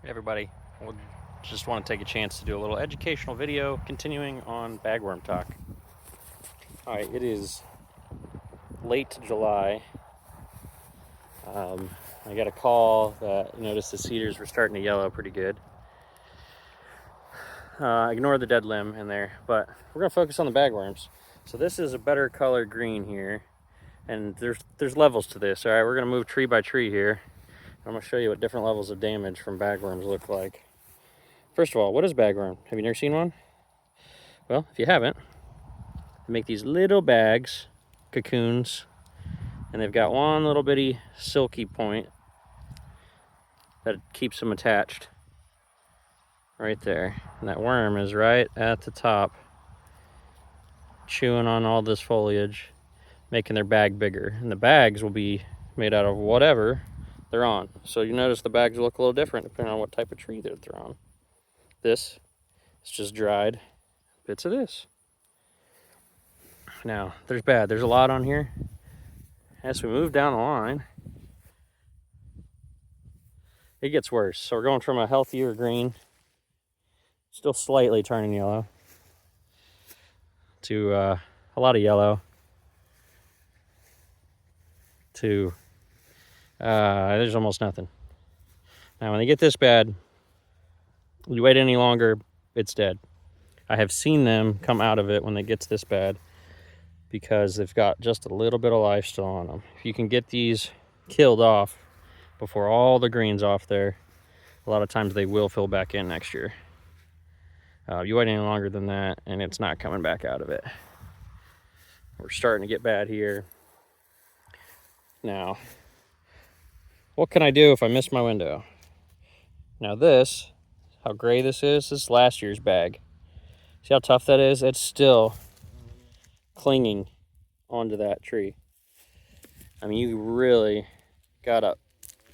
Hey everybody, I just want to take a chance to do a little educational video continuing on bagworm talk. Alright, it is late July. I got a call that noticed the cedars were starting to yellow pretty good. Ignore the dead limb in there, but we're going to focus on the bagworms. So this is a better color green here, and there's levels to this. Alright, we're going to move tree by tree here. I'm going to show you what different levels of damage from bagworms look like. First of all, what is bagworm? Have you never seen one? Well, if you haven't, they make these little bags, cocoons, and they've got one little bitty silky point that keeps them attached right there. And that worm is right at the top, chewing on all this foliage, making their bag bigger. And the bags will be made out of whatever they're on. So you notice the bags look a little different depending on what type of tree that they're on. This is just dried bits of this. Now, there's a lot on here. As we move down the line, it gets worse. So we're going from a healthier green, still slightly turning yellow, to a lot of yellow, to there's almost nothing. Now, when they get this bad, you wait any longer, it's dead. I have seen them come out of it when it gets this bad because they've got just a little bit of life still on them. If you can get these killed off before all the green's off there, a lot of times they will fill back in next year. You wait any longer than that and it's not coming back out of it. We're starting to get bad here. Now, what can I do if I miss my window? Now this, how gray this is last year's bag. See how tough that is? It's still clinging onto that tree. I mean, you really gotta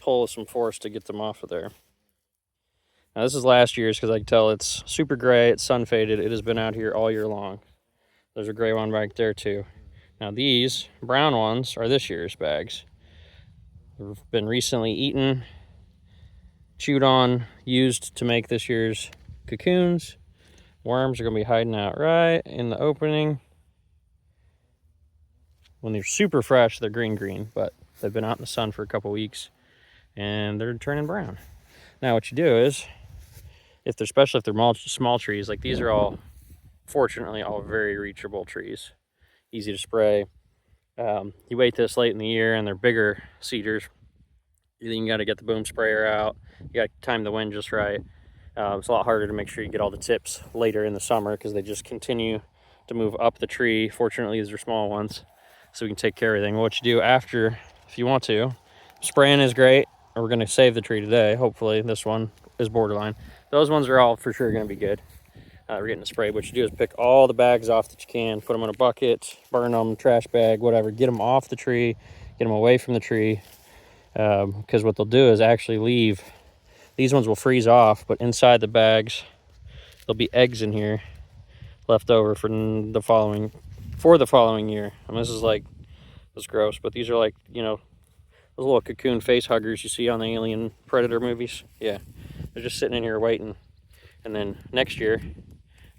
pull some force to get them off of there. Now this is last year's because I can tell it's super gray, it's sun faded, it has been out here all year long. There's a gray one right there too. Now these brown ones are this year's bags. They've been recently eaten, chewed on, used to make this year's cocoons. Worms are gonna be hiding out right in the opening. When they're super fresh, they're green, but they've been out in the sun for a couple weeks and they're turning brown. Now what you do is, especially if they're small trees, like these are all, fortunately, all very reachable trees. Easy to spray. You wait this late in the year and they're bigger cedars, then you gotta get the boom sprayer out. You gotta time the wind just right. It's a lot harder to make sure you get all the tips later in the summer because they just continue to move up the tree. Fortunately, these are small ones, so we can take care of everything. What you do after, if you want to, spraying is great. We're gonna save the tree today. Hopefully this one is borderline. Those ones are all for sure gonna be good. We're getting a spray. What you do is pick all the bags off that you can, put them in a bucket, burn them, trash bag, whatever. Get them off the tree, get them away from the tree. Because what they'll do is actually leave. These ones will freeze off, but inside the bags, there'll be eggs in here left over for the following year. And this is like, it's gross, but these are like, you know, those little cocoon face huggers you see on the Alien Predator movies. Yeah, they're just sitting in here waiting. And then next year,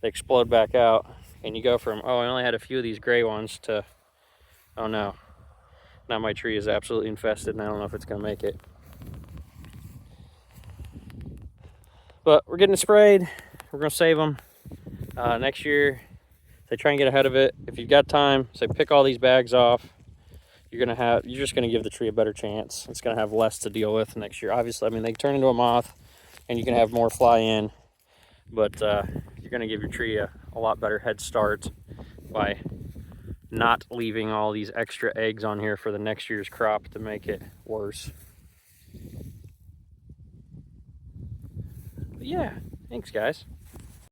they explode back out, and you go from, oh, I only had a few of these gray ones, to, oh no, now my tree is absolutely infested and I don't know if it's gonna make it. But we're getting it sprayed. We're gonna save them. Next year, say try and get ahead of it. If you've got time, say pick all these bags off. You're just gonna give the tree a better chance. It's gonna have less to deal with next year. Obviously, I mean, they turn into a moth and you can have more fly in, but you're gonna give your tree a lot better head start by not leaving all these extra eggs on here for the next year's crop to make it worse. But yeah, thanks guys.